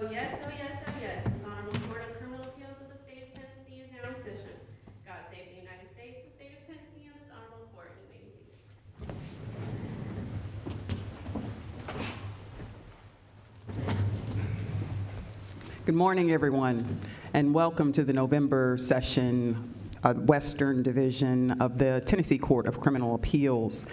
Oh yes, oh yes, oh yes. This Honorable Court of Criminal Appeals of the State of Tennessee is now in session. God save the United States, the State of Tennessee, and this Honorable Court. You may be seated. Good morning, everyone, and welcome to the November session, Western Division of the Tennessee Court of Criminal Appeals.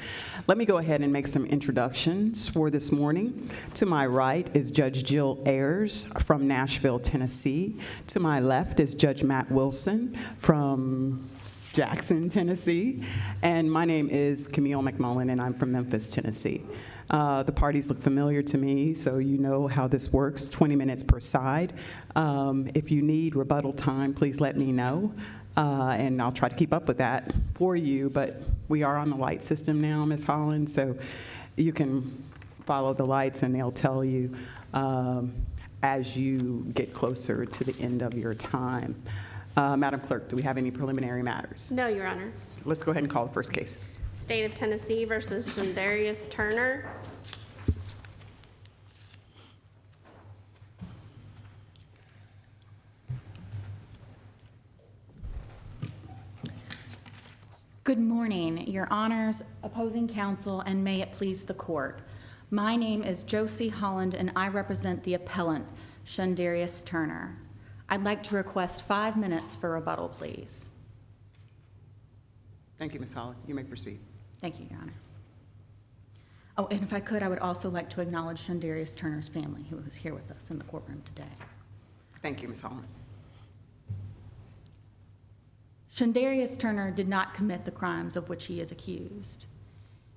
Let me go ahead and make some introductions for this morning. To my right is Judge Jill Ayers from Nashville, Tennessee. To my left is Judge Matt Wilson from Jackson, Tennessee. And my name is Camille McMullen, and I'm from Memphis, Tennessee. The parties look familiar to me, so you know how this works, 20 minutes per side. If you need rebuttal time, please let me know, and I'll try to keep up with that for you. But we are on the light system now, Ms. Holland, so you can follow the lights, and they'll tell you as you get closer to the end of your time. Madam Clerk, do we have any preliminary matters? No, Your Honor. Let's go ahead and call the first case. State of Tennessee versus Shundarius Turner. Good morning, Your Honors, opposing counsel, and may it please the court. My name is Josie Holland, and I represent the appellant, Shundarius Turner. I'd like to request 5 minutes for rebuttal, please. Thank you, Ms. Holland. You may proceed. Thank you, Your Honor. Oh, and if I could, I would also like to acknowledge Shundarius Turner's family, who is here with us in the courtroom today. Thank you, Ms. Holland. Shundarius Turner did not commit the crimes of which he is accused.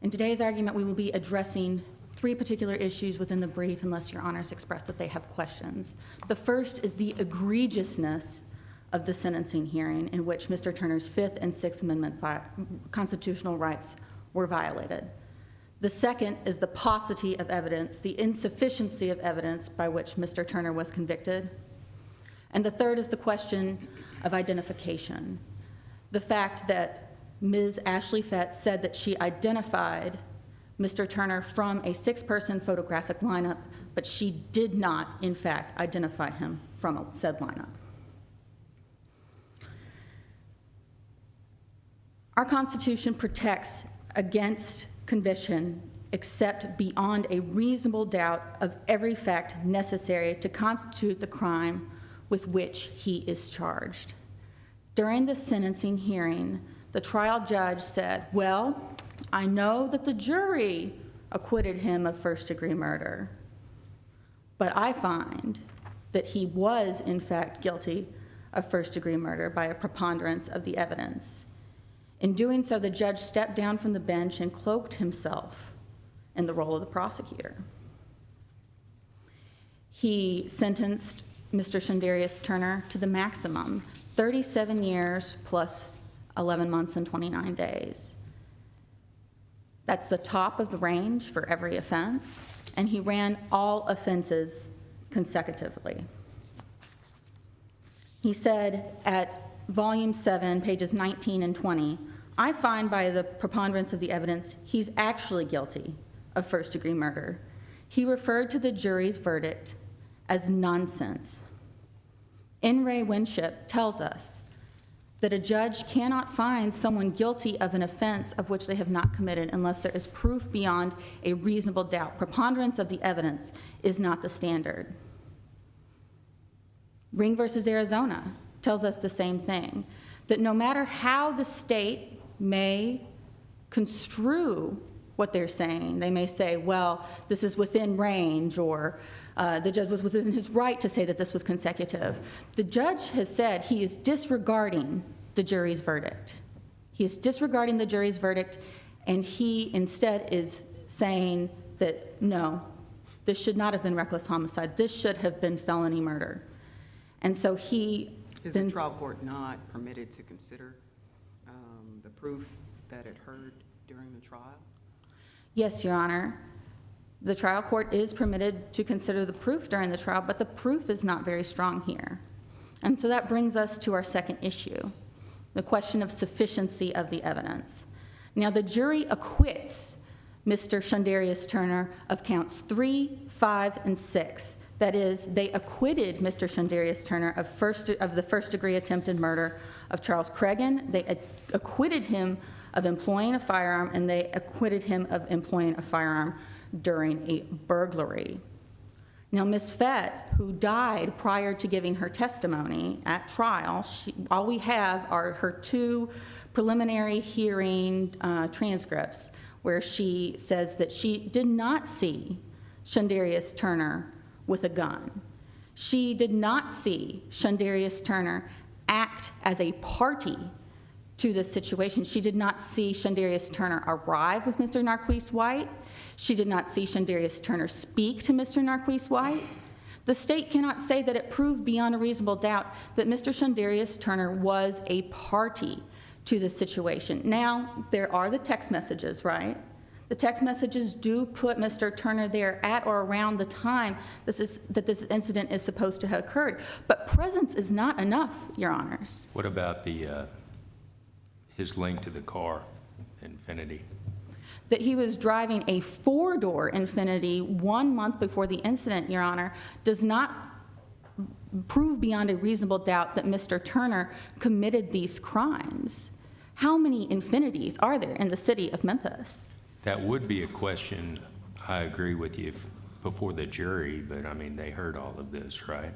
In today's argument, we will be addressing 3 particular issues within the brief, unless Your Honors express that they have questions. The first is the egregiousness of the sentencing hearing in which Mr. Turner's Fifth and Sixth Amendment constitutional rights were violated. The second is the paucity of evidence, the insufficiency of evidence by which Mr. Turner was convicted. And the third is the question of identification. The fact that Ms. Ashley Fett said that she identified Mr. Turner from a 6-person photographic lineup, but she did not, in fact, identify him from a said lineup. Our Constitution protects against conviction except beyond a reasonable doubt of every fact necessary to constitute the crime with which he is charged. During the sentencing hearing, the trial judge said, well, I know that the jury acquitted him of first-degree murder, but I find that he was, in fact, guilty of first-degree murder by a preponderance of the evidence. In doing so, the judge stepped down from the bench and cloaked himself in the role of the prosecutor. He sentenced Mr. Shundarius Turner to the maximum, 37 years plus 11 months and 29 days. That's the top of the range for every offense, and he ran all offenses consecutively. He said at Volume 7, pages 19 and 20, I find by the preponderance of the evidence he's actually guilty of first-degree murder. He referred to the jury's verdict as nonsense. N. Ray Winship tells us that a judge cannot find someone guilty of an offense of which they have not committed unless there is proof beyond a reasonable doubt. Preponderance of the evidence is not the standard. Ring versus Arizona tells us the same thing, that no matter how the state may construe what they're saying, they may say, well, this is within range, or the judge was within his right to say that this was consecutive. The judge has said he is disregarding the jury's verdict. He is disregarding the jury's verdict, and he instead is saying that, no, this should not have been reckless homicide. This should have been felony murder. And so he... Is the trial court not permitted to consider the proof that it heard during the trial? Yes, Your Honor. The trial court is permitted to consider the proof during the trial, but the proof is not very strong here. And so that brings us to our second issue, the question of sufficiency of the evidence. Now, the jury acquits Mr. Shundarius Turner of counts 3, 5, and 6. That is, they acquitted Mr. Shundarius Turner of the first-degree attempted murder of Charles Cregan. They acquitted him of employing a firearm, and they acquitted him of employing a firearm during a burglary. Now, Ms. Fett, who died prior to giving her testimony at trial, all we have are her 2 preliminary hearing transcripts where she says that she did not see Shundarius Turner with a gun. She did not see Shundarius Turner act as a party to this situation. She did not see Shundarius Turner arrive with Mr. Narquise White. She did not see Shundarius Turner speak to Mr. Narquise White. The state cannot say that it proved beyond a reasonable doubt that Mr. Shundarius Turner was a party to the situation. Now, there are the text messages, right? The text messages do put Mr. Turner there at or around the time that this incident is supposed to have occurred. But presence is not enough, Your Honors. What about his link to the car, Infiniti? That he was driving a 4-door Infiniti 1 month before the incident, Your Honor, does not prove beyond a reasonable doubt that Mr. Turner committed these crimes. How many Infinitis are there in the city of Memphis? That would be a question, I agree with you, before the jury, but I mean, they heard all of this, right?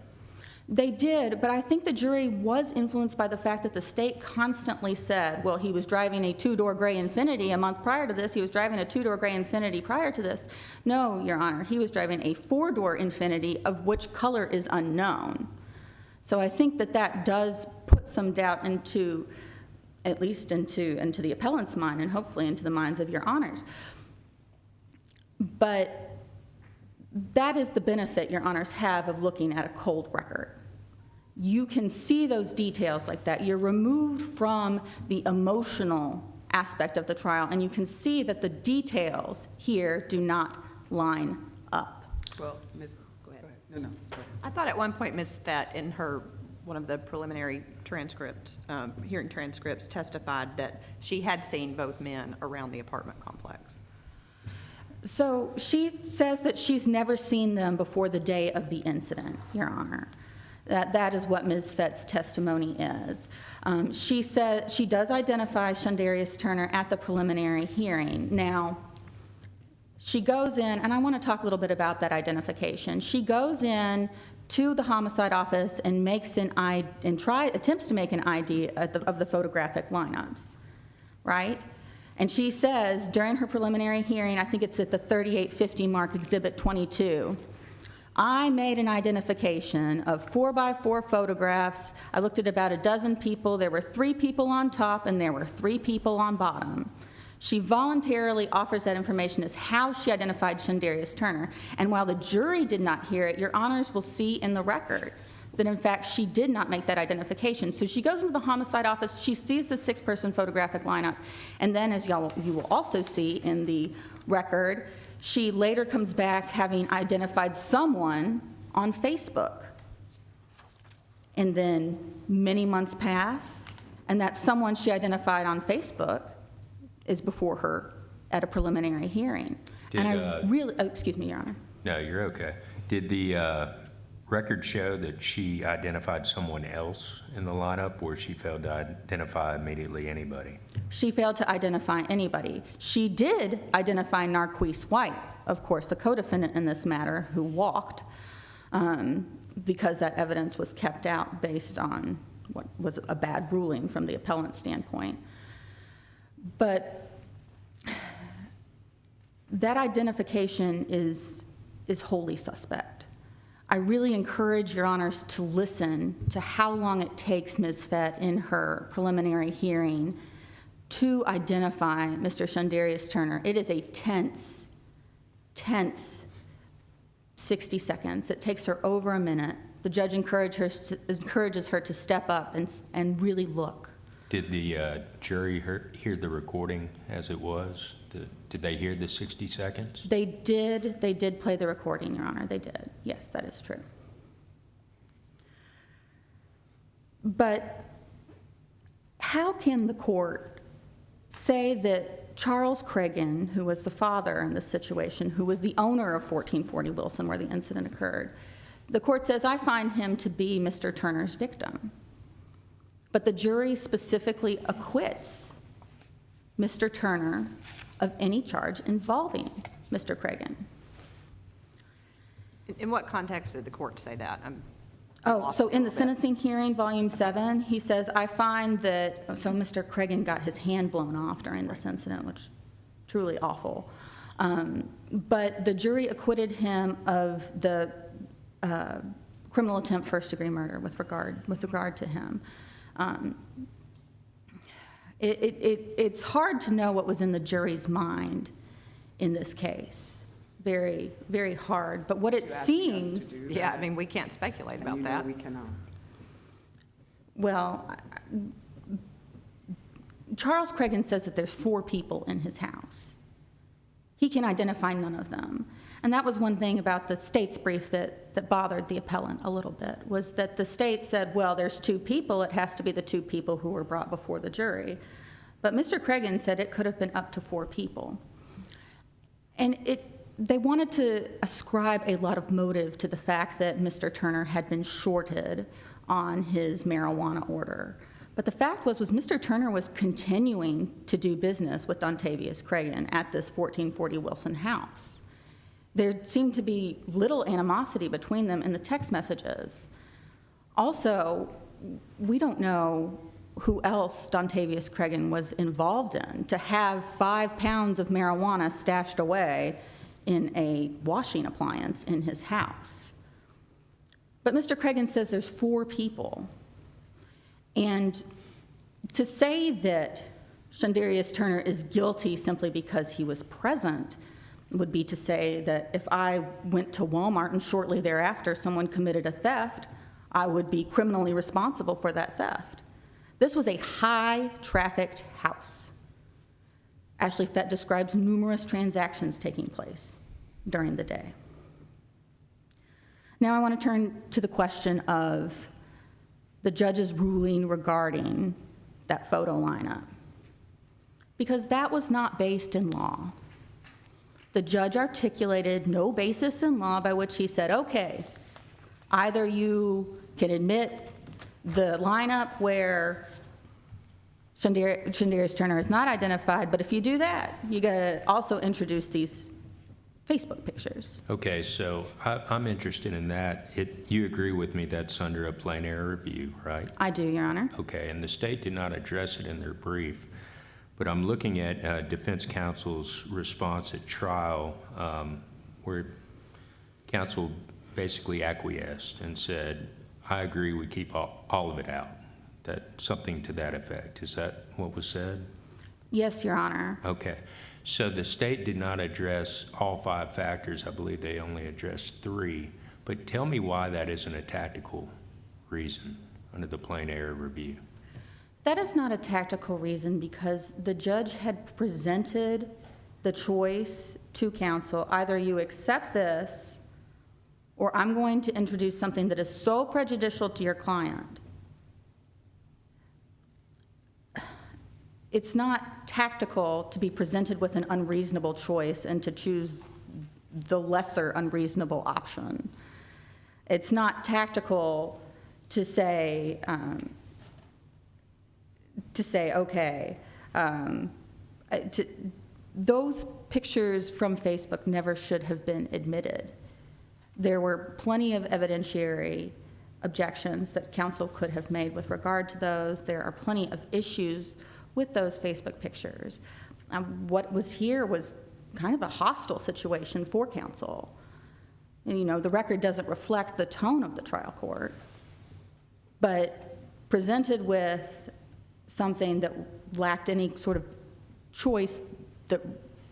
They did, but I think the jury was influenced by the fact that the state constantly said, well, he was driving a 2-door gray Infiniti a month prior to this. He was driving a 2-door gray Infiniti prior to this. No, Your Honor, he was driving a 4-door Infiniti of which color is unknown. So I think that does put some doubt into, at least into the appellant's mind and hopefully into the minds of Your Honors. But that is the benefit Your Honors have of looking at a cold record. You can see those details like that. You're removed from the emotional aspect of the trial, and you can see that the details here do not line up. Well, Ms. Go ahead. No, go ahead. I thought at one point Ms. Fett, in one of the preliminary transcripts, hearing transcripts, testified that she had seen both men around the apartment complex. So she says that she's never seen them before the day of the incident, Your Honor. That is what Ms. Fett's testimony is. She said she does identify Shundarius Turner at the preliminary hearing. Now, she goes in, and I want to talk a little bit about that identification. She goes in to the homicide office and makes attempts to make an ID of the photographic lineups, right? And she says during her preliminary hearing, I think it's at the 3850 mark, Exhibit 22, I made an identification of 4x4 photographs. I looked at about a dozen people. There were 3 people on top and there were 3 people on bottom. She voluntarily offers that information as how she identified Shundarius Turner. And while the jury did not hear it, Your Honors will see in the record that in fact she did not make that identification. So she goes into the homicide office, she sees the 6-person photographic lineup, and then as you will also see in the record, she later comes back having identified someone on Facebook. And then many months pass, and that someone she identified on Facebook is before her at a preliminary hearing. Excuse me, Your Honor. No, you're okay. Did the record show that she identified someone else in the lineup, or she failed to identify immediately anybody? She failed to identify anybody. She did identify Narquise White, of course, the co-defendant in this matter, who walked, because that evidence was kept out based on what was a bad ruling from the appellant standpoint. But that identification is wholly suspect. I really encourage Your Honors to listen to how long it takes Ms. Fett in her preliminary hearing to identify Mr. Shundarius Turner. It is a tense 60 seconds. It takes her over a minute. The judge encourages her to step up and really look. Did the jury hear the recording as it was? Did they hear the 60 seconds? They did play the recording, Your Honor. They did. Yes, that is true. But how can the court say that Charles Cregan, who was the father in this situation, who was the owner of 1440 Wilson where the incident occurred, The court says, I find him to be Mr. Turner's victim. But the jury specifically acquits Mr. Turner of any charge involving Mr. Cregan. In what context did the court say that? I'm Oh, lost so a in the little bit. sentencing hearing, volume 7, he says, I find that, so Mr. Cregan got his hand blown off during this incident, which truly awful. But the jury acquitted him of the criminal attempt first-degree murder with regard to him. It's hard to know what was in the jury's mind in this case. Very, very hard. But what it seems, Yeah, I mean, we can't speculate about You know that. we cannot. well, Charles Cregan says that there's 4 people in his house. He can identify none of them. And that was one thing about the state's brief that bothered the appellant a little bit, was that the state said, well, there's 2 people, it has to be the 2 people who were brought before the jury. But Mr. Cregan said it could have been up to 4 people. And they wanted to ascribe a lot of motive to the fact that Mr. Turner had been shorted on his marijuana order. But the fact was Mr. Turner was continuing to do business with Dontavius Cregan at this 1440 Wilson house. There seemed to be little animosity between them in the text messages. Also, we don't know who else Dontavius Cregan was involved in. To have 5 pounds of marijuana stashed away in a washing appliance in his house. But Mr. Cregan says there's 4 people. And to say that Shundarius Turner is guilty simply because he was present would be to say that if I went to Walmart and shortly thereafter someone committed a theft, I would be criminally responsible for that theft. This was a high-trafficked house. Ashley Fett describes numerous transactions taking place during the day. Now I want to turn to the question of the judge's ruling regarding that photo lineup, because that was not based in law. The judge articulated no basis in law by which he said, okay, either you can admit the lineup where Shundarius Turner is not identified, but if you do that, you got to also introduce these Facebook pictures. Okay, so I'm interested in that. You agree with me that's under a plain error review, right? I do, Your Honor. Okay, and the state did not address it in their brief, but I'm looking at defense counsel's response at trial, where counsel basically acquiesced and said, I agree, we keep all of it out. That something to that effect. Is that what was said? Yes, Your Honor. Okay. So the state did not address all 5 factors. I believe they only addressed 3. But tell me why that isn't a tactical reason under the plain error review. That is not a tactical reason because the judge had presented the choice to counsel, either you accept this or I'm going to introduce something that is so prejudicial to your client. It's not tactical to be presented with an unreasonable choice and to choose the lesser unreasonable option. It's not tactical to say, okay, those pictures from Facebook never should have been admitted. There were plenty of evidentiary objections that counsel could have made with regard to those. There are plenty of issues with those Facebook pictures. What was here was kind of a hostile situation for counsel. And, you know, the record doesn't reflect the tone of the trial court, but presented with something that lacked any sort of choice that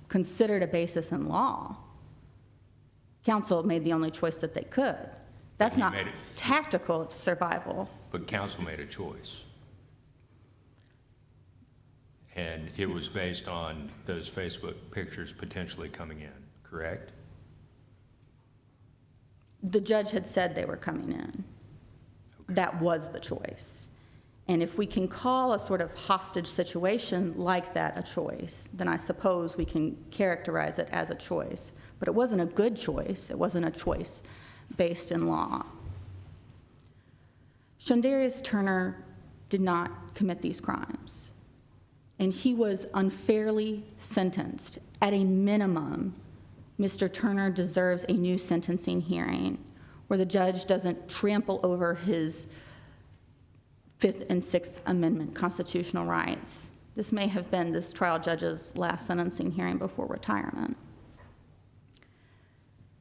considered a basis in law, counsel made the only choice that they could. That's not tactical, it's survival. But counsel made a choice. And it was based on those Facebook pictures potentially coming in, correct? The judge had said they were coming in. Okay. That was the choice. And if we can call a sort of hostage situation like that a choice, then I suppose we can characterize it as a choice. But it wasn't a good choice. It wasn't a choice based in law. Shundarius Turner did not commit these crimes, and he was unfairly sentenced. At a minimum, Mr. Turner deserves a new sentencing hearing where the judge doesn't trample over his Fifth and Sixth Amendment constitutional rights. This may have been this trial judge's last sentencing hearing before retirement.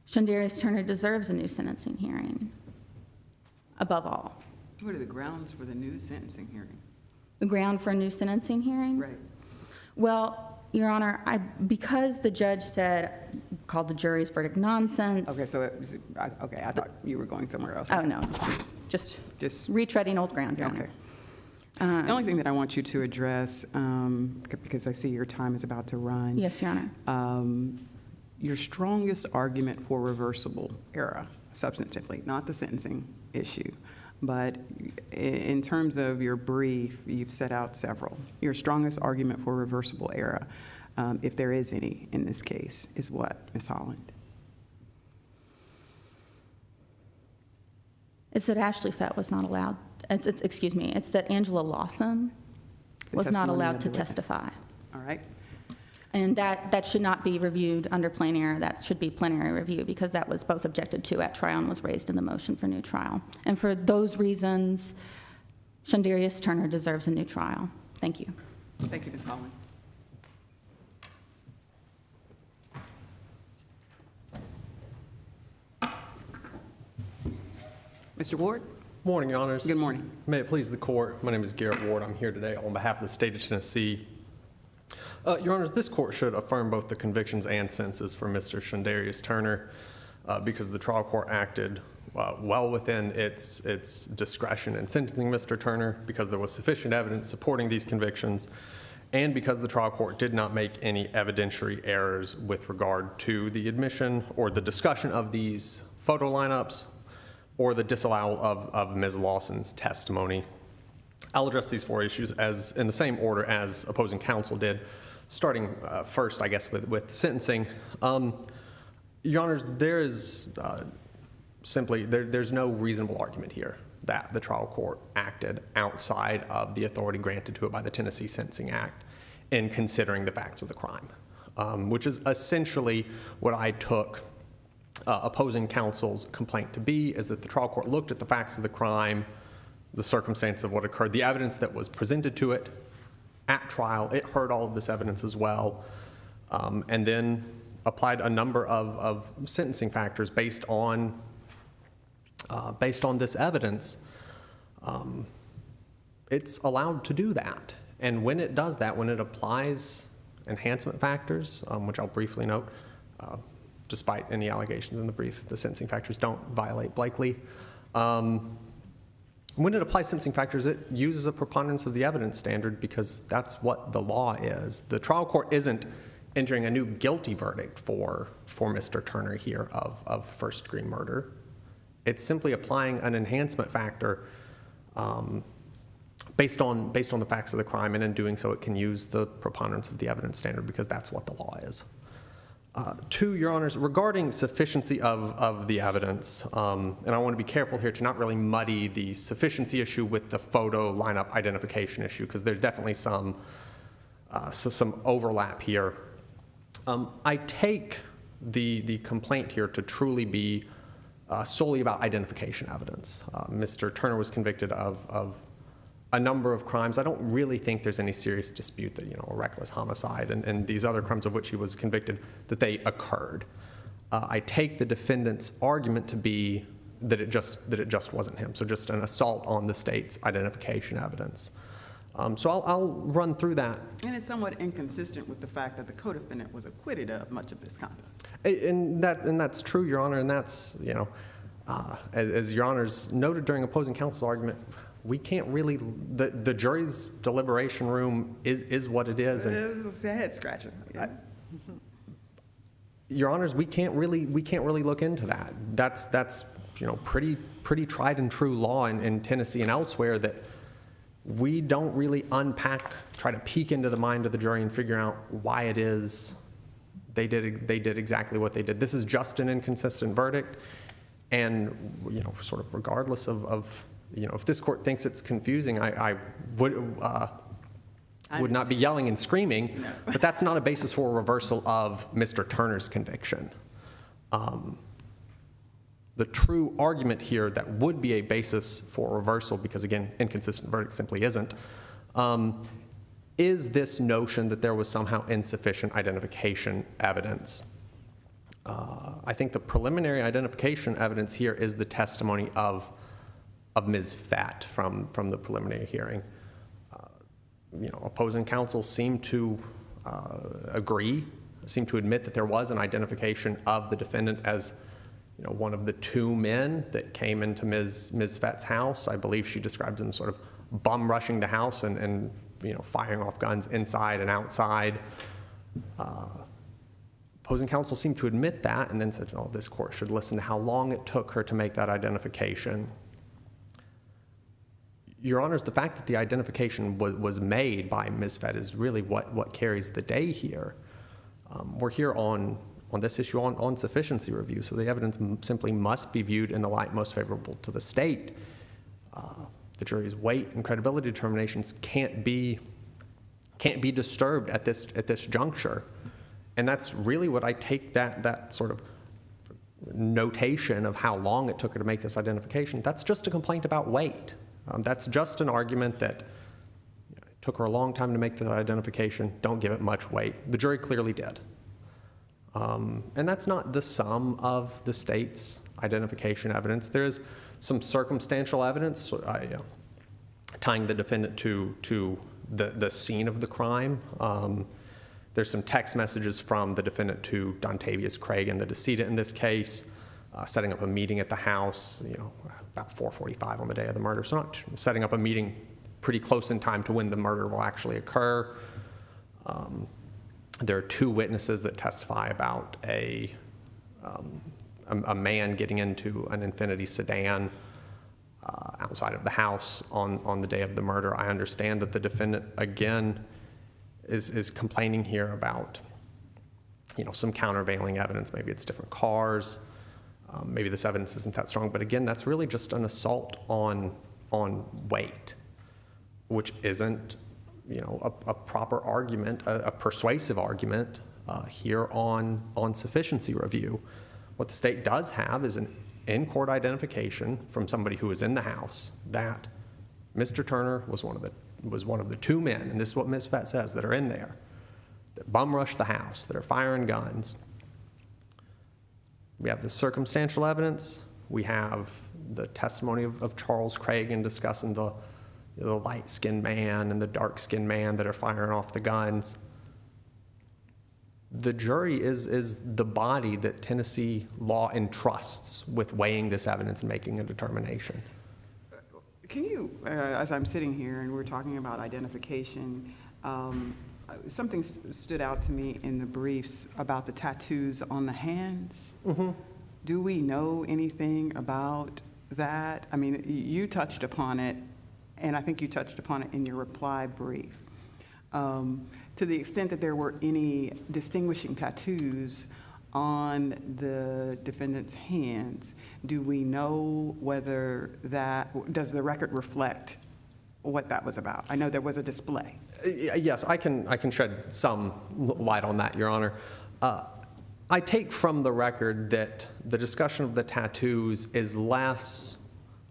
Shundarius Turner deserves a new sentencing hearing, above all. What are the grounds for the new sentencing hearing? The ground for a new sentencing hearing? Right. Well, Your Honor, because the judge called the jury's verdict nonsense. Okay, so I thought you were going somewhere else. Oh, no, just Just, retreading old ground, Your Honor. okay. The only thing that I want you to address, because I see your time is about to run. Yes, Your Honor. Your strongest argument for reversible error, substantively, not the sentencing issue, but in terms of your brief, you've set out several. Your strongest argument for reversible error, if there is any in this case, is what, Ms. Holland? It's that Ashley Fett was not allowed, it's that Angela Lawson The was not testimony allowed of to the witness. testify. All right. And that should not be reviewed under plain error. That should be plenary review because that was both objected to at trial and was raised in the motion for new trial. And for those reasons, Shundarius Turner deserves a new trial. Thank you. Thank you, Ms. Holland. Mr. Ward? Morning, Your Honors. Good morning. May it please the court, my name is Garrett Ward. I'm here today on behalf of the state of Tennessee. Your Honors, this court should affirm both the convictions and sentences for Mr. Shundarius Turner because the trial court acted well within its discretion in sentencing Mr. Turner because there was sufficient evidence supporting these convictions and because the trial court did not make any evidentiary errors with regard to the admission or the discussion of these photo lineups or the disallowal of Ms. Lawson's testimony. I'll address these four issues as in the same order as opposing counsel did, starting first, I guess, with sentencing. Your Honors, there is there's no reasonable argument here that the trial court acted outside of the authority granted to it by the Tennessee Sentencing Act in considering the facts of the crime, which is essentially what I took opposing counsel's complaint to be, is that the trial court looked at the facts of the crime, the circumstance of what occurred, the evidence that was presented to it at trial. It heard all of this evidence as well, and then applied a number of sentencing factors based on this evidence. It's allowed to do that, and when it does that, when it applies enhancement factors, which I'll briefly note, despite any allegations in the brief, the sentencing factors don't violate Blakely. When it applies sentencing factors, it uses a preponderance of the evidence standard because that's what the law is. The trial court isn't entering a new guilty verdict for Mr. Turner here of first-degree murder. It's simply applying an enhancement factor based on the facts of the crime, and in doing so, it can use the preponderance of the evidence standard because that's what the law is. Two, Your Honors, regarding sufficiency of the evidence, and I want to be careful here to not really muddy the sufficiency issue with the photo lineup identification issue, because there's definitely some overlap here. I take the complaint here to truly be solely about identification evidence. Mr. Turner was convicted of a number of crimes. I don't really think there's any serious dispute that, a reckless homicide and these other crimes of which he was convicted, that they occurred. I take the defendant's argument to be that it just wasn't him, so just an assault on the state's identification evidence. So I'll run through that. And it's somewhat inconsistent with the fact that the co-defendant was acquitted of much of this conduct. And that's true, Your Honor, and that's, as Your Honors noted during opposing counsel's argument, we can't really, the jury's deliberation room is what it is. It is a head scratcher. Your Honors, we can't really look into that. That's pretty tried and true law in Tennessee and elsewhere, that we don't really try to peek into the mind of the jury and figure out why it is they did exactly what they did. This is just an inconsistent verdict. And, sort of regardless of if this court thinks it's confusing, I would not be yelling and screaming, but that's not a basis for a reversal of Mr. Turner's conviction. The true argument here that would be a basis for reversal, because again, inconsistent verdict simply isn't, is this notion that there was somehow insufficient identification evidence. I think the preliminary identification evidence here is the testimony of Ms. Fett from the preliminary hearing. Opposing counsel seemed to seemed to admit that there was an identification of the defendant as one of the two men that came into Ms. Fett's house. I believe she describes him sort of bum rushing the house and firing off guns inside and outside. Opposing counsel seemed to admit that and then said, this court should listen to how long it took her to make that identification. Your Honors, the fact that the identification was made by Ms. Fett is really what carries the day here. We're here on this issue on sufficiency review, so the evidence simply must be viewed in the light most favorable to the state. The jury's weight and credibility determinations can't be disturbed at this juncture, and that's really what I take that sort of notation of how long it took her to make this identification. That's just a complaint about weight. That's just an argument that it took her a long time to make the identification. Don't give it much weight. The jury clearly did. And that's not the sum of the state's identification evidence. There is some circumstantial evidence tying the defendant to the scene of the crime. There's some text messages from the defendant to Dontavius Craig and the decedent in this case, setting up a meeting at the house, about 4:45 on the day of the murder. So not setting up a meeting pretty close in time to when the murder will actually occur. There are two witnesses that testify about a man getting into an Infiniti sedan outside of the house on the day of the murder. I understand that the defendant, again, is complaining here about, some countervailing evidence. Maybe it's different cars. Maybe this evidence isn't that strong. But again, that's really just an assault on weight, which isn't a proper argument, a persuasive argument here on sufficiency review. What the state does have is an in-court identification from somebody who was in the house that Mr. Turner was one of the two men, and this is what Ms. Fett says, that are in there, that bum rushed the house, that are firing guns. We have the circumstantial evidence. We have the testimony of Charles Craig in discussing the light-skinned man and the dark-skinned man that are firing off the guns. The jury is the body that Tennessee law entrusts with weighing this evidence and making a determination. Can you, as I'm sitting here and we're talking about identification, something stood out to me in the briefs about the tattoos on the hands. Mm-hmm. Do we know anything about that? I mean, you touched upon it, and I think you touched upon it in your reply brief. To the extent that there were any distinguishing tattoos on the defendant's hands, do we know whether does the record reflect what that was about? I know there was a display. Yes, I can shed some light on that, Your Honor. I take from the record that the discussion of the tattoos is less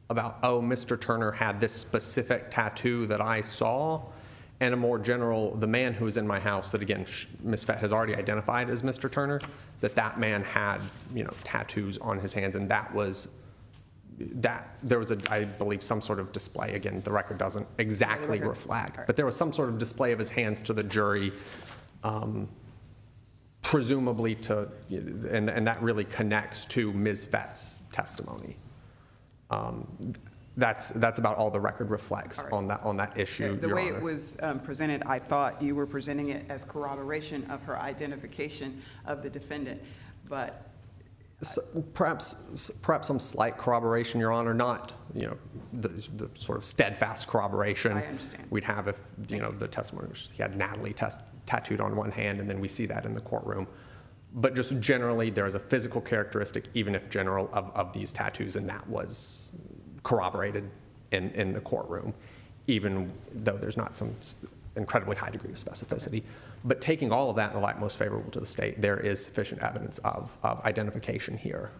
about, Mr. Turner had this specific tattoo that I saw, and a more general, the man who was in my house that, again, Ms. Fett has already identified as Mr. Turner, that man had, tattoos on his hands, and there was, I believe, some sort of display. Again, the record doesn't exactly reflect, but there was some sort of display of his hands to the jury, presumably and that really connects to Ms. Fett's testimony. That's about all the record reflects on that issue, The Your way Honor. it was presented, I thought you were presenting it as corroboration of her identification of the defendant, but Perhaps some slight corroboration, Your Honor, not, the sort of steadfast corroboration. I understand. We'd have if, the testimony was, he had Natalie tattooed on one hand, and then we see that in the courtroom. But just generally, there is a physical characteristic, even if general, of these tattoos, and that was corroborated in the courtroom, even though there's not some incredibly high degree of specificity. But taking all of that in the light most favorable to the state, there is sufficient evidence of identification here.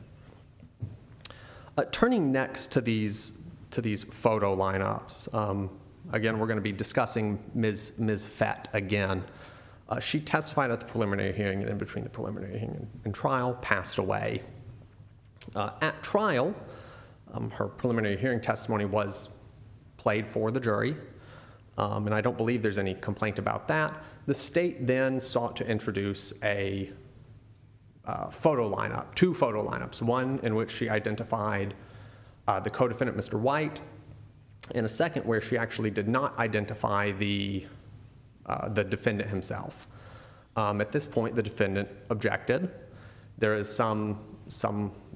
Turning next to these photo lineups, again, we're going to be discussing Ms. Fett again. She testified at the preliminary hearing, and in between the preliminary hearing and trial, passed away. At trial, her preliminary hearing testimony was played for the jury, and I don't believe there's any complaint about that. The state then sought to introduce a photo lineup, 2 photo lineups, one in which she identified the co-defendant, Mr. White, and a second where she actually did not identify the defendant himself. At this point, the defendant objected. There is some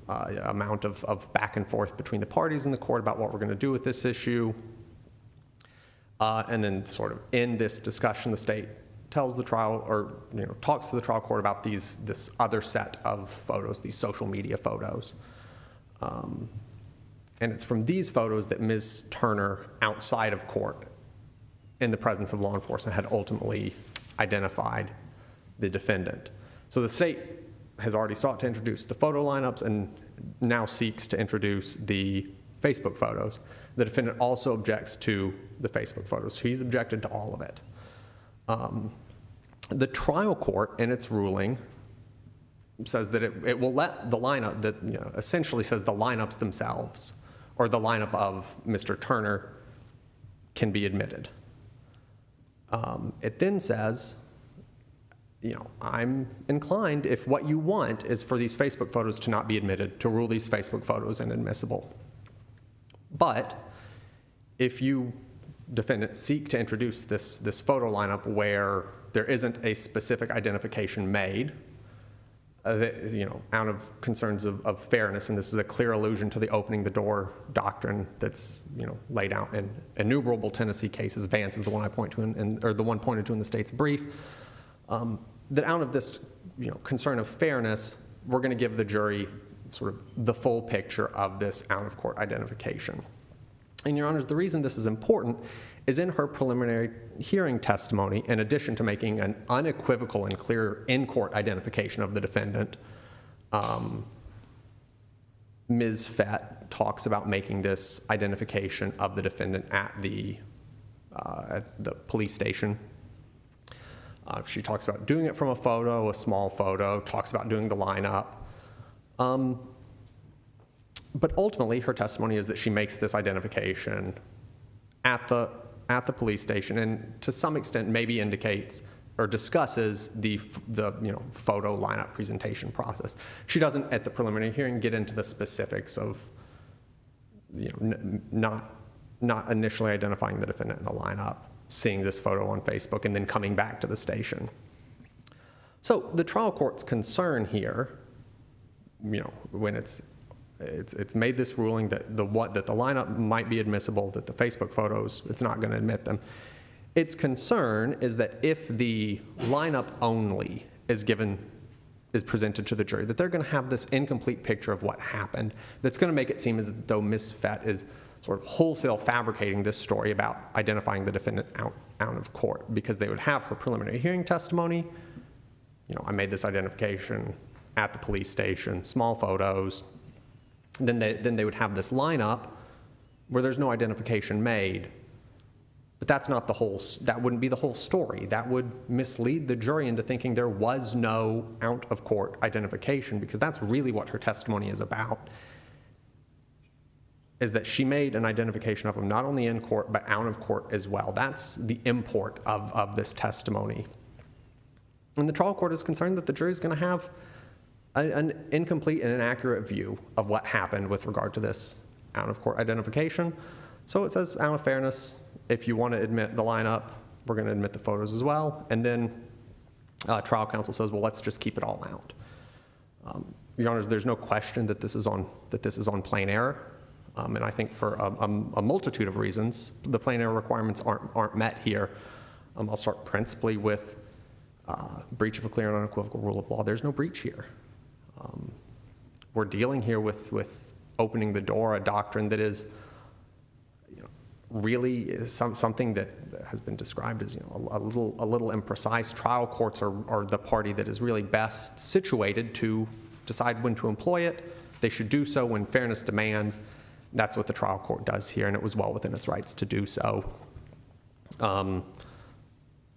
amount of back and forth between the parties in the court about what we're going to do with this issue. And then sort of in this discussion, the state tells the trial, or talks to the trial court about this other set of photos, these social media photos. And it's from these photos that Ms. Turner, outside of court, in the presence of law enforcement, had ultimately identified the defendant. So the state has already sought to introduce the photo lineups and now seeks to introduce the Facebook photos. The defendant also objects to the Facebook photos. He's objected to all of it. The trial court, in its ruling, says that it will let the lineup, that essentially says the lineups themselves, or the lineup of Mr. Turner, can be admitted. It then says, I'm inclined, if what you want is for these Facebook photos to not be admitted, to rule these Facebook photos inadmissible. But if you, defendant, seek to introduce this photo lineup where there isn't a specific identification made, out of concerns of fairness, and this is a clear allusion to the opening the door doctrine that's laid out in innumerable Tennessee cases. Vance is the one I point to, or the one pointed to in the state's brief. That out of this concern of fairness, we're going to give the jury sort of the full picture of this out-of-court identification. And Your Honors, the reason this is important is in her preliminary hearing testimony, in addition to making an unequivocal and clear in-court identification of the defendant, Ms. Fett talks about making this identification of the defendant at the police station. She talks about doing it from a photo, a small photo, talks about doing the lineup. But ultimately, her testimony is that she makes this identification at the police station, and to some extent maybe indicates or discusses the photo lineup presentation process. She doesn't, at the preliminary hearing, get into the specifics of not initially identifying the defendant in the lineup, seeing this photo on Facebook, and then coming back to the station. So the trial court's concern here, when it's made this ruling that the lineup might be admissible, that the Facebook photos, it's not going to admit them. Its concern is that if the lineup only is presented to the jury, that they're going to have this incomplete picture of what happened. That's going to make it seem as though Ms. Fett is sort of wholesale fabricating this story about identifying the defendant out of court, because they would have her preliminary hearing testimony. I made this identification at the police station, small photos. Then they would have this lineup where there's no identification made. But that wouldn't be the whole story. That would mislead the jury into thinking there was no out-of-court identification, because that's really what her testimony is about, is that she made an identification of him not only in court, but out of court as well. That's the import of this testimony. And the trial court is concerned that the jury is going to have an incomplete and inaccurate view of what happened with regard to this out-of-court identification. So it says, out of fairness, if you want to admit the lineup, we're going to admit the photos as well. And then trial counsel says, well, let's just keep it all out. Your Honors, there's no question that this is on plain error. And I think for a multitude of reasons, the plain error requirements aren't met here. I'll start principally with breach of a clear and unequivocal rule of law. There's no breach here. We're dealing here with opening the door, a doctrine that is, really is something that has been described as, a little imprecise. Trial courts are the party that is really best situated to decide when to employ it. They should do so when fairness demands. That's what the trial court does here, and it was well within its rights to do so.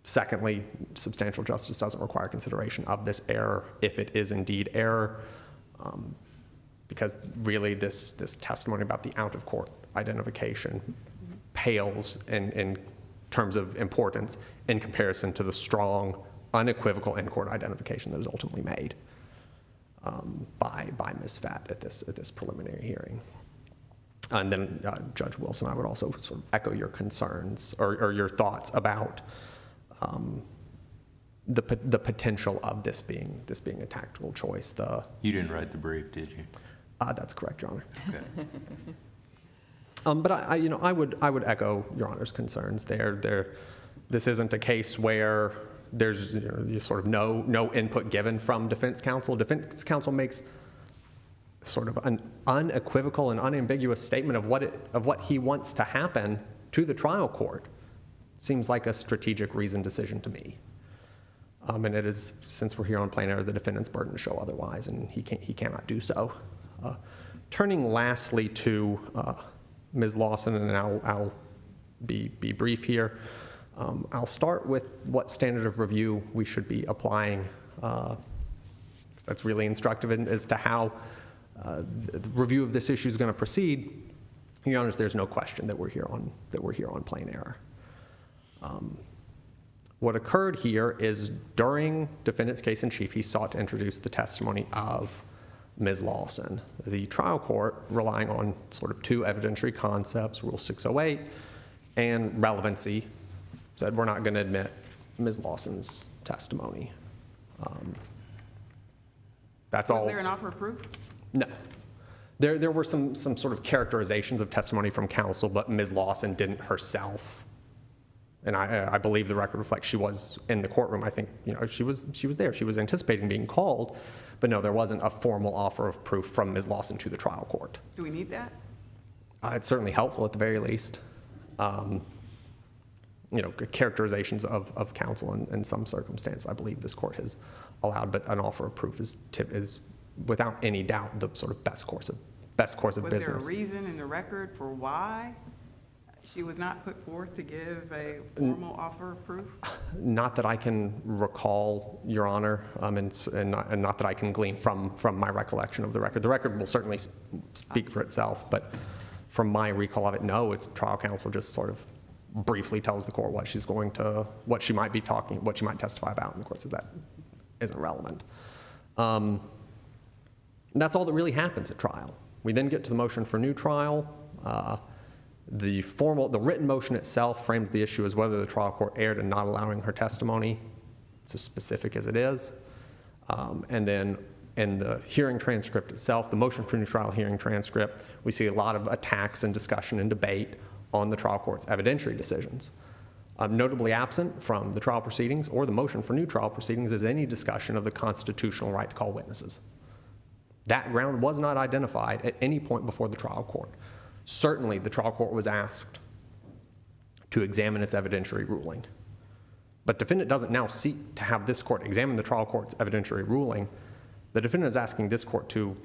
Secondly, substantial justice doesn't require consideration of this error if it is indeed error, because really this testimony about the out-of-court identification pales in terms of importance in comparison to the strong, unequivocal in-court identification that was ultimately made by Ms. Fett at this preliminary hearing. And then Judge Wilson, I would also sort of echo your concerns or your thoughts about the potential of this being a tactical choice. You didn't write the brief, did you? That's correct, Your Honor. Okay. But I would echo Your Honor's concerns there. This isn't a case where there's sort of no input given from defense counsel. Defense counsel makes sort of an unequivocal and unambiguous statement of what he wants to happen to the trial court. Seems like a strategic reasoned decision to me. And it is, since we're here on plain error, the defendant's burden to show otherwise, and he cannot do so. Turning lastly to Ms. Lawson, and I'll be brief here. I'll start with what standard of review we should be applying. That's really instructive as to how the review of this issue is going to proceed. Your Honor, there's no question that we're here on plain error. What occurred here is during defendant's case in chief, he sought to introduce the testimony of Ms. Lawson. The trial court, relying on sort of two evidentiary concepts, Rule 608 and relevancy, said we're not going to admit Ms. Lawson's testimony. That's all. Was there an offer of proof? No. There were some sort of characterizations of testimony from counsel, but Ms. Lawson didn't herself. And I believe the record reflects she was in the courtroom. I think she was there. She was anticipating being called, but no, there wasn't a formal offer of proof from Ms. Lawson to the trial court. Do we need that? It's certainly helpful at the very least. Characterizations of counsel in some circumstance, I believe this court has allowed, but an offer of proof is without any doubt the sort of best course of business. Was there a reason in the record for why she was not put forth to give a formal offer of proof? Not that I can recall, Your Honor, and not that I can glean from my recollection of the record. The record will certainly speak for itself, but from my recall of it, no, it's trial counsel just sort of briefly tells the court what she might testify about, and the court says that isn't relevant. And that's all that really happens at trial. We then get to the motion for new trial. The written motion itself frames the issue as whether the trial court erred in not allowing her testimony. It's as specific as it is. And then in the hearing transcript itself, the motion for new trial hearing transcript, we see a lot of attacks and discussion and debate on the trial court's evidentiary decisions. Notably absent from the trial proceedings or the motion for new trial proceedings is any discussion of the constitutional right to call witnesses. That ground was not identified at any point before the trial court. Certainly, the trial court was asked to examine its evidentiary ruling. But defendant doesn't now seek to have this court examine the trial court's evidentiary ruling. The defendant is asking this court to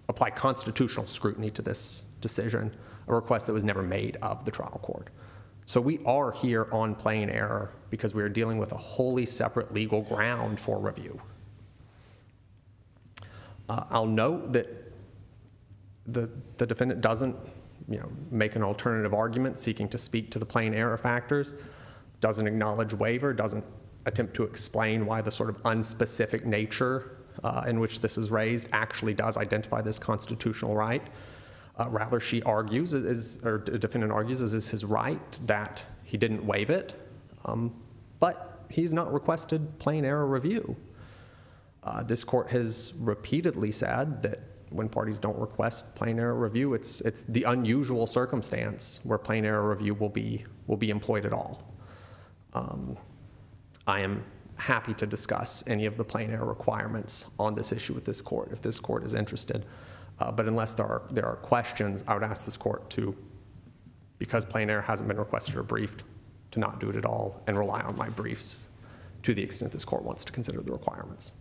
apply constitutional scrutiny to this decision, a request that was never made of the trial court. So we are here on plain error because we are dealing with a wholly separate legal ground for review. I'll note that the defendant doesn't make an alternative argument seeking to speak to the plain error factors, doesn't acknowledge waiver, doesn't attempt to explain why the sort of unspecific nature in which this is raised actually does identify this constitutional right. Rather, she argues, or the defendant argues, as is his right, that he didn't waive it, but he's not requested plain error review. This court has repeatedly said that when parties don't request plain error review, it's the unusual circumstance where plain error review will be employed at all. I am happy to discuss any of the plain error requirements on this issue with this court, if this court is interested. But unless there are questions, I would ask this court to, because plain error hasn't been requested or briefed, to not do it at all and rely on my briefs to the extent this court wants to consider the requirements.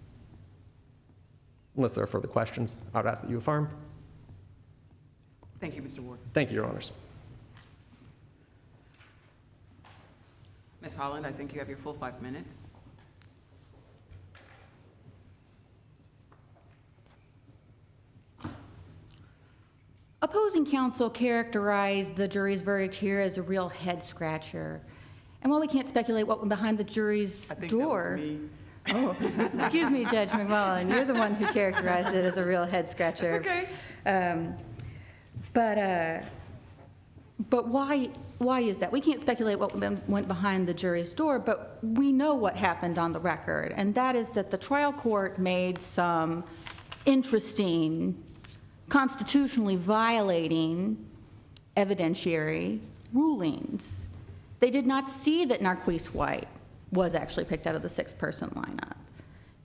Unless there are further questions, I would ask that you affirm. Thank you, Mr. Ward. Thank you, Your Honors. Ms. Holland, I think you have your full 5 minutes. Opposing counsel characterized the jury's verdict here as a real head scratcher. And while we can't speculate what went behind the jury's I think door. that was me. Oh, excuse me, Judge McMullen, you're the one who characterized it as a real head scratcher. It's okay. But why is that? We can't speculate what went behind the jury's door, but we know what happened on the record, and that is that the trial court made some interesting, constitutionally violating evidentiary rulings. They did not see that Narquise White was actually picked out of the 6-person lineup.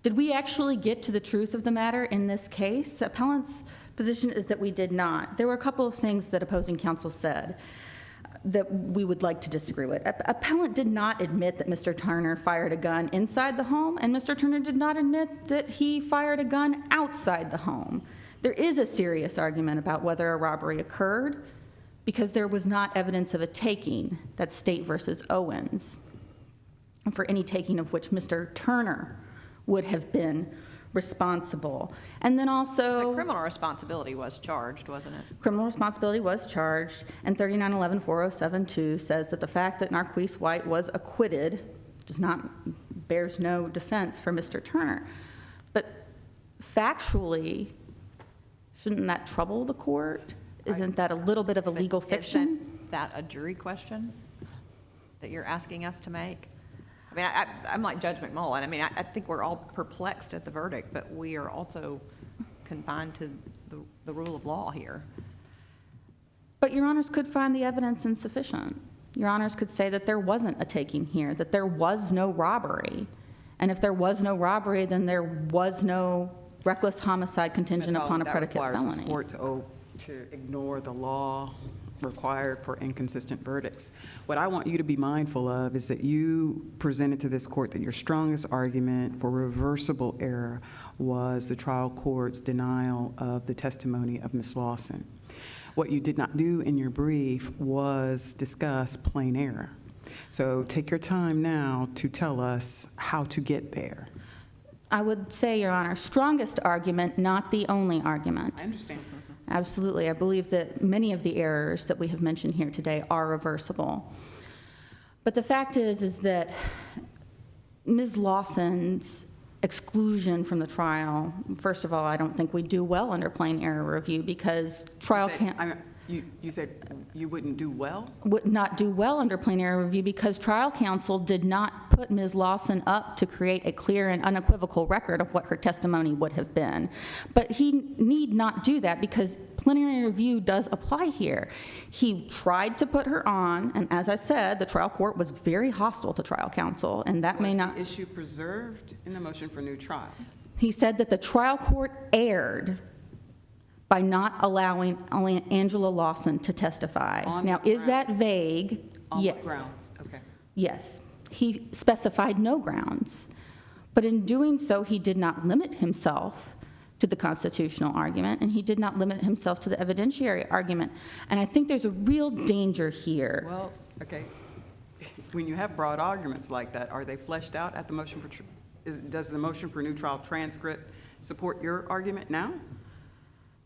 Did we actually get to the truth of the matter in this case? The appellant's position is that we did not. There were a couple of things that opposing counsel said that we would like to disagree with. Appellant did not admit that Mr. Turner fired a gun inside the home, and Mr. Turner did not admit that he fired a gun outside the home. There is a serious argument about whether a robbery occurred because there was not evidence of a taking. That's State versus Owens, for any taking of which Mr. Turner would have been responsible. And then also, But criminal responsibility was charged, wasn't it? criminal responsibility was charged, and 3911-4072 says that the fact that Narquise White was acquitted bears no defense for Mr. Turner. But factually, shouldn't that trouble the court? Isn't that a little bit of a legal fiction? Isn't that a jury question that you're asking us to make? I mean, I'm like Judge McMullen. I mean, I think we're all perplexed at the verdict, but we are also confined to the rule of law here. But Your Honors could find the evidence insufficient. Your Honors could say that there wasn't a taking here, that there was no robbery. And if there was no robbery, then there was no reckless homicide contingent Ms. upon a Holland, predicate that requires this felony. court to ignore the law required for inconsistent verdicts. What I want you to be mindful of is that you presented to this court that your strongest argument for reversible error was the trial court's denial of the testimony of Ms. Lawson. What you did not do in your brief was discuss plain error. So take your time now to tell us how to get there. I would say, Your Honor, strongest argument, not the only argument. I understand. Absolutely. I believe that many of the errors that we have mentioned here today are reversible. But the fact is that Ms. Lawson's exclusion from the trial, first of all, I don't think we do well under plain error review because trial can't... You said you wouldn't do well? Would not do well under plain error review because trial counsel did not put Ms. Lawson up to create a clear and unequivocal record of what her testimony would have been. But he need not do that because plenary review does apply here. He tried to put her on, and as I said, the trial court was very hostile to trial counsel, and that may not... Was the issue preserved in the motion for new trial? He said that the trial court erred by not allowing Angela Lawson to testify. On Now, what is that grounds? vague? On Yes. what grounds? Okay. Yes. He specified no grounds. But in doing so, he did not limit himself to the constitutional argument, and he did not limit himself to the evidentiary argument. And I think there's a real danger here. Well, okay. When you have broad arguments like that, are they fleshed out at the motion for, does the motion for new trial transcript support your argument now?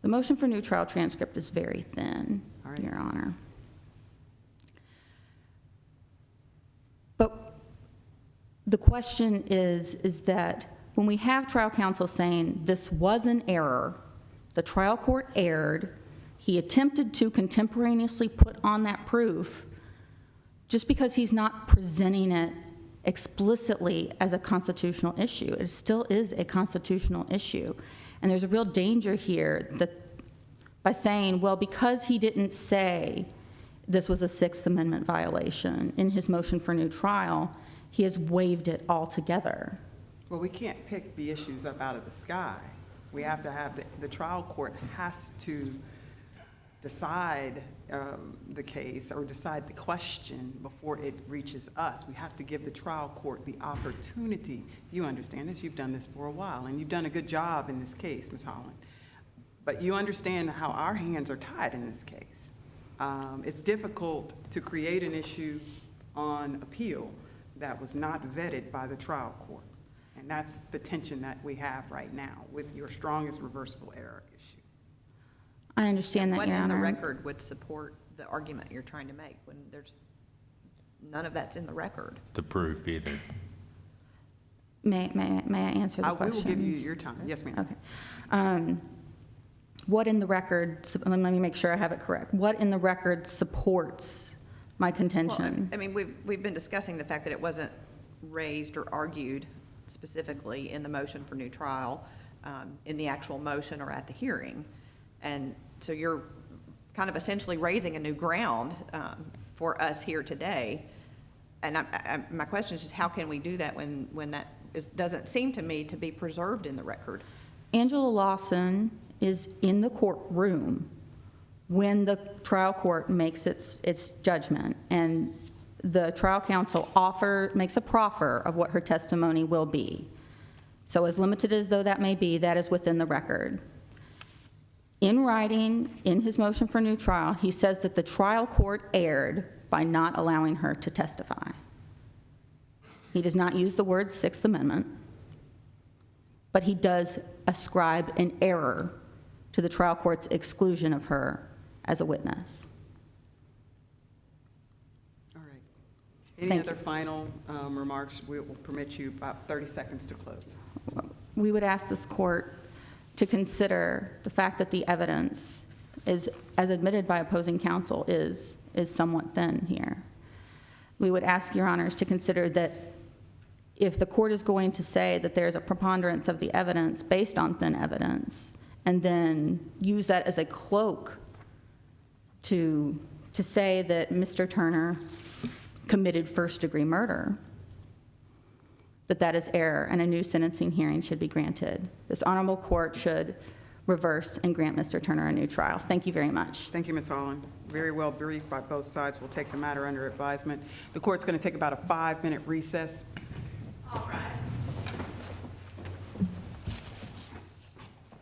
The motion for new trial transcript is very thin, All right. Your Honor. But the question is that when we have trial counsel saying this was an error, the trial court erred, he attempted to contemporaneously put on that proof, just because he's not presenting it explicitly as a constitutional issue, it still is a constitutional issue. And there's a real danger here that by saying, well, because he didn't say this was a Sixth Amendment violation in his motion for new trial, he has waived it altogether. Well, we can't pick the issues up out of the sky. We have to have, the trial court has to decide the case or decide the question before it reaches us. We have to give the trial court the opportunity. You understand this, you've done this for a while, and you've done a good job in this case, Ms. Holland. But you understand how our hands are tied in this case. It's difficult to create an issue on appeal that was not vetted by the trial court. And that's the tension that we have right now with your strongest reversible error issue. I understand that, What Your in the Honor. record would support the argument you're trying to make when there's, none of that's in the record? The proof either. May I answer the We question? will give you your time. Yes, ma'am. Okay. What in the record, let me make sure I have it correct. What in the record supports my contention? Well, I mean, we've been discussing the fact that it wasn't raised or argued specifically in the motion for new trial, in the actual motion or at the hearing. And so you're kind of essentially raising a new ground for us here today. And my question is just how can we do that when that doesn't seem to me to be preserved in the record? Angela Lawson is in the courtroom when the trial court makes its judgment, and the trial counsel makes a proffer of what her testimony will be. So as limited as though that may be, that is within the record. In writing, in his motion for new trial, he says that the trial court erred by not allowing her to testify. He does not use the word Sixth Amendment, but he does ascribe an error to the trial court's exclusion of her as a witness. All right. Any Thank other final remarks? We will permit you about 30 seconds to close. We would ask this court to consider the fact that the evidence is, as admitted by opposing counsel, is somewhat thin here. We would ask your honors to consider that if the court is going to say that there's a preponderance of the evidence based on thin evidence, and then use that as a cloak to say that Mr. Turner committed first-degree murder, that is error, and a new sentencing hearing should be granted. This honorable court should reverse and grant Mr. Turner a new trial. Thank you very much. Thank you, Ms. Holland. Very well briefed by both sides. We'll take the matter under advisement. The court's going to take about a 5-minute recess. All rise.